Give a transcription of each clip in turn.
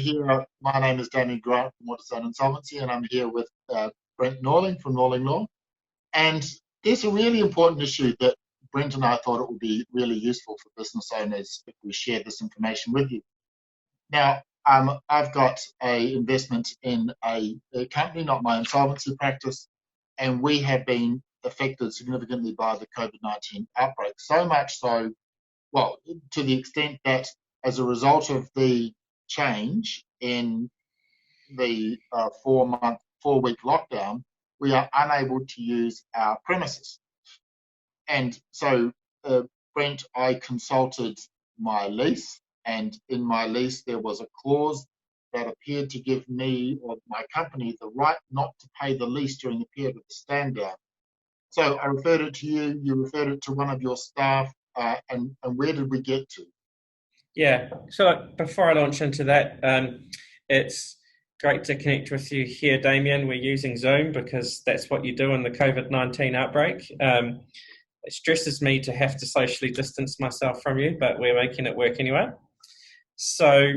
Here, my name is Damien from Waterstone Insolvency, and I'm here with Brent Norling from Norling Law. And there's a really important issue that Brent and I thought it would be really useful for business owners if we share this information with you. Now, I've got a investment in a company, not my insolvency practice, and we have been affected significantly by the COVID-19 outbreak. So much so, well, to the extent that as a result of the change in the 4-week lockdown, we are unable to use our premises. And so, Brent, I consulted my lease, and in my lease there was a clause that appeared to give me or my company the right not to pay the lease during the period of the stand down. So I referred it to you, you referred it to one of your staff, and where did we get to? Yeah, so before I launch into that, it's great to connect with you here, Damien. We're using Zoom because that's what you do in the COVID-19 outbreak. It stresses me to have to socially distance myself from you, but we're making it work anyway. So,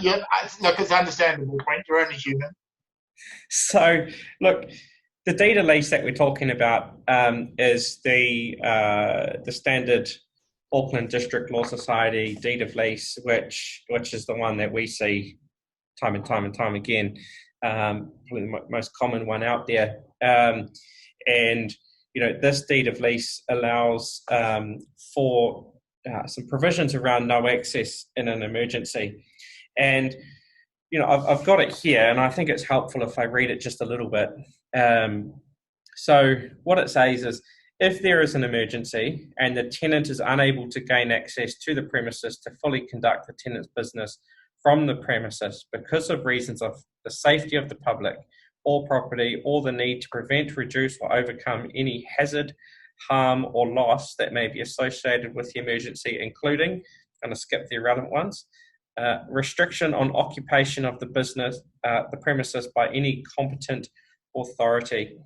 yeah, look, it's understandable, Brent. You're only human. So, look, the deed of lease that we're talking about is the standard Auckland District Law Society deed of lease, which is the one that we see time and time again, probably the most common one out there. And this deed of lease allows for some provisions around no access in an emergency. And I've got it here, and I think it's helpful if I read it just a little bit. So what it says is, if there is an emergency and the tenant is unable to gain access to the premises to fully conduct the tenant's business from the premises because of reasons of the safety of the public or property, or the need to prevent, reduce, or overcome any hazard, harm, or loss that may be associated with the emergency, including, I'm going to skip the irrelevant ones, restriction on occupation of the business, the premises by any competent authority.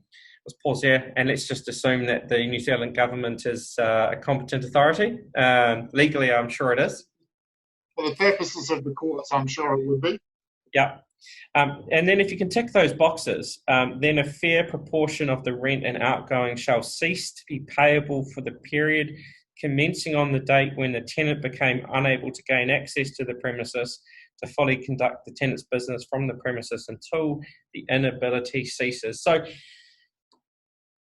Let's pause there, and let's just assume that the New Zealand government is a competent authority. Legally, I'm sure it is. For the purposes of the courts, I'm sure it would be. Yeah. And then if you can tick those boxes, then a fair proportion of the rent and outgoing shall cease to be payable for the period commencing on the date when the tenant became unable to gain access to the premises to fully conduct the tenant's business from the premises until the inability ceases. So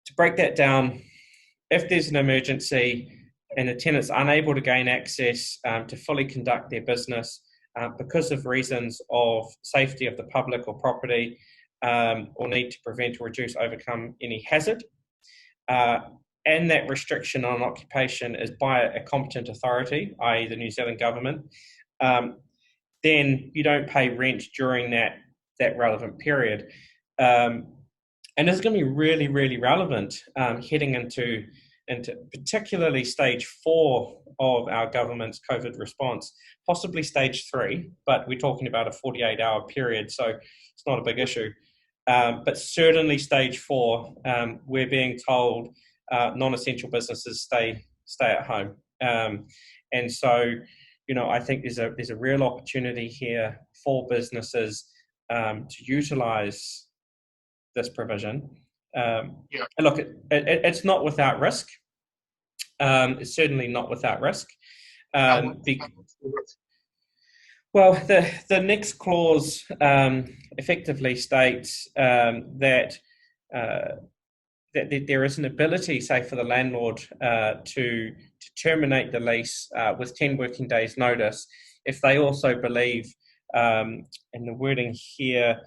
to break that down, if there's an emergency and the tenant's unable to gain access to fully conduct their business because of reasons of safety of the public or property, or need to prevent or reduce, overcome any hazard, and that restriction on occupation is by a competent authority, i.e. the New Zealand government, then you don't pay rent during that relevant period. And this is going to be really, really relevant heading into particularly stage 4 of our government's COVID response, possibly stage 3, but we're talking about a 48-hour period, so it's not a big issue. But certainly stage 4, we're being told non-essential businesses stay at home. And so, I think there's a real opportunity here for businesses to utilise this provision. Look, it's not without risk. It's certainly not without risk. Well, the next clause effectively states that there is an ability, say, for the landlord to terminate the lease with 10 working days' notice if they also believe, and the wording here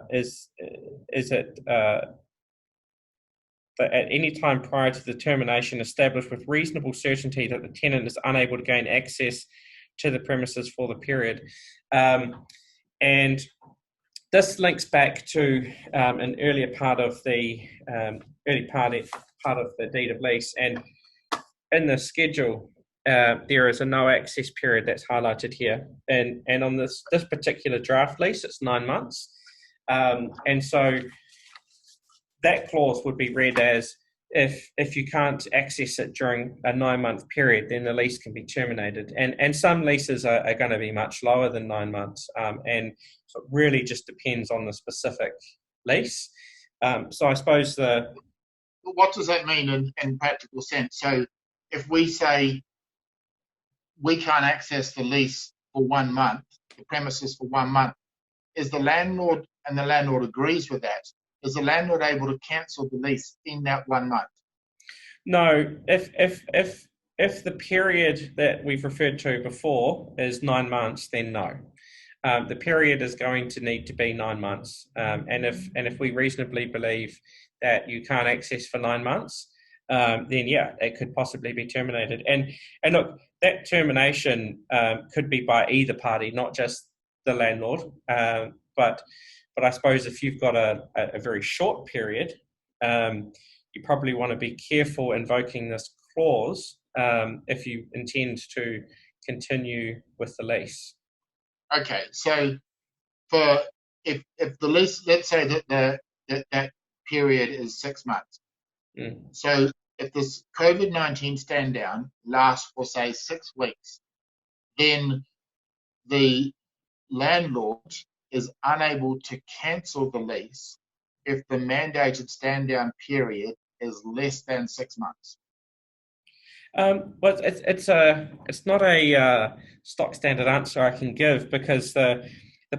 is it that at any time prior to the termination established with reasonable certainty that the tenant is unable to gain access to the premises for the period. And this links back to an earlier part of the part of the deed of lease, and in the schedule there is a no access period that's highlighted here, and on this particular draft lease it's 9 months, and so that clause would be read as if you can't access it during a 9-month period, then the lease can be terminated. And some leases are going to be much lower than 9 months, and so it really just depends on the specific lease. So I suppose What does that mean in practical sense? So if we say we can't access the lease for 1 month, the premises for 1 month, is the landlord, and the landlord agrees with that, is the landlord able to cancel the lease in that 1 month? No, if the period that we've referred to before is 9 months, then no. The period is going to need to be 9 months, and if we reasonably believe that you can't access for 9 months, then yeah, it could possibly be terminated. And look, that termination could be by either party, not just the landlord. But I suppose if you've got a very short period, you probably want to be careful invoking this clause if you intend to continue with the lease. Okay, so for if the lease, let's say that that period is 6 months. So if this COVID-19 stand down lasts for say 6 weeks, then the landlord is unable to cancel the lease if the mandated stand down period is less than 6 months. Well, it's not a stock standard answer I can give, because the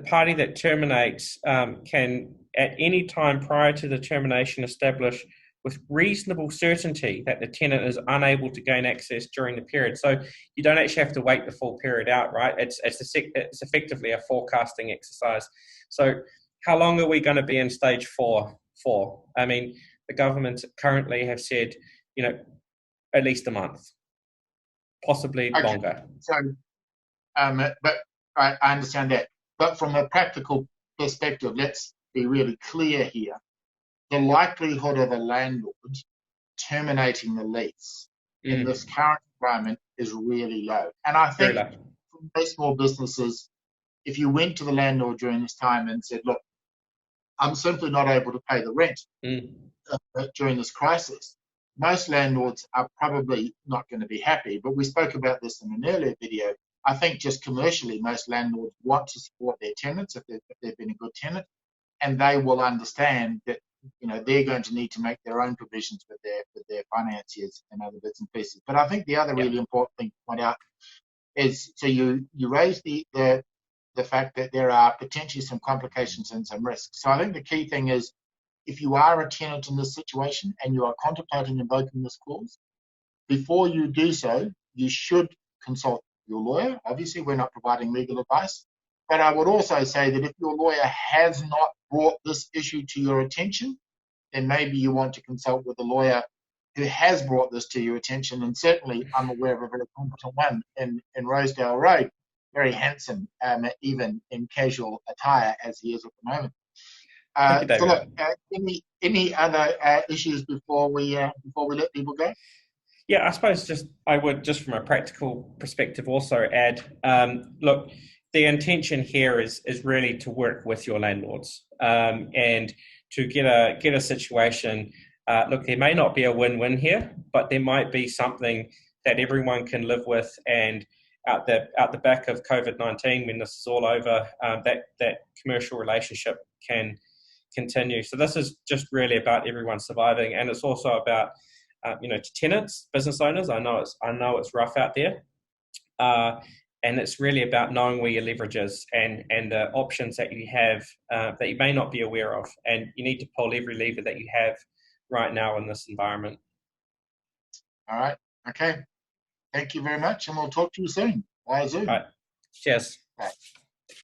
party that terminates can at any time prior to the termination establish with reasonable certainty that the tenant is unable to gain access during the period. So you don't actually have to wait the full period out, right? It's effectively a forecasting exercise. So how long are we going to be in stage 4 for? I mean, the government currently have said, at least a month, possibly longer. So, but I understand that. But from a practical perspective, let's be really clear here. The likelihood of a landlord terminating the lease in this current environment is really low. And I think for most small businesses, if you went to the landlord during this time and said, look, I'm simply not able to pay the rent during this crisis, most landlords are probably not going to be happy. But we spoke about this in an earlier video. I think just commercially, most landlords want to support their tenants if they've been a good tenant, and they will understand that they're going to need to make their own provisions with their financiers and other bits and pieces. But I think the other really important thing to point out is, so you raise the fact that there are potentially some complications and some risks. So I think the key thing is, if you are a tenant in this situation and you are contemplating invoking this clause, before you do so, you should consult your lawyer. Obviously, we're not providing legal advice. But I would also say that if your lawyer has not brought this issue to your attention, then maybe you want to consult with a lawyer who has brought this to your attention. And certainly, I'm aware of a very competent one in Rosedale Road, very handsome, even in casual attire as he is at the moment. So look, any other issues before we let people go? Yeah, I suppose I would just from a practical perspective also add, look, the intention here is really to work with your landlords and to get a situation. Look, there may not be a win-win here, but there might be something that everyone can live with, and out the back of COVID-19, when this is all over, that commercial relationship can continue. So this is just really about everyone surviving, and it's also about to tenants, business owners. I know it's rough out there. And it's really about knowing where your leverage is and the options that you have that you may not be aware of. And you need to pull every lever that you have right now in this environment. All right. Okay. Thank you very much. And we'll talk to you soon. Bye, Zoom. All right. Cheers. Bye.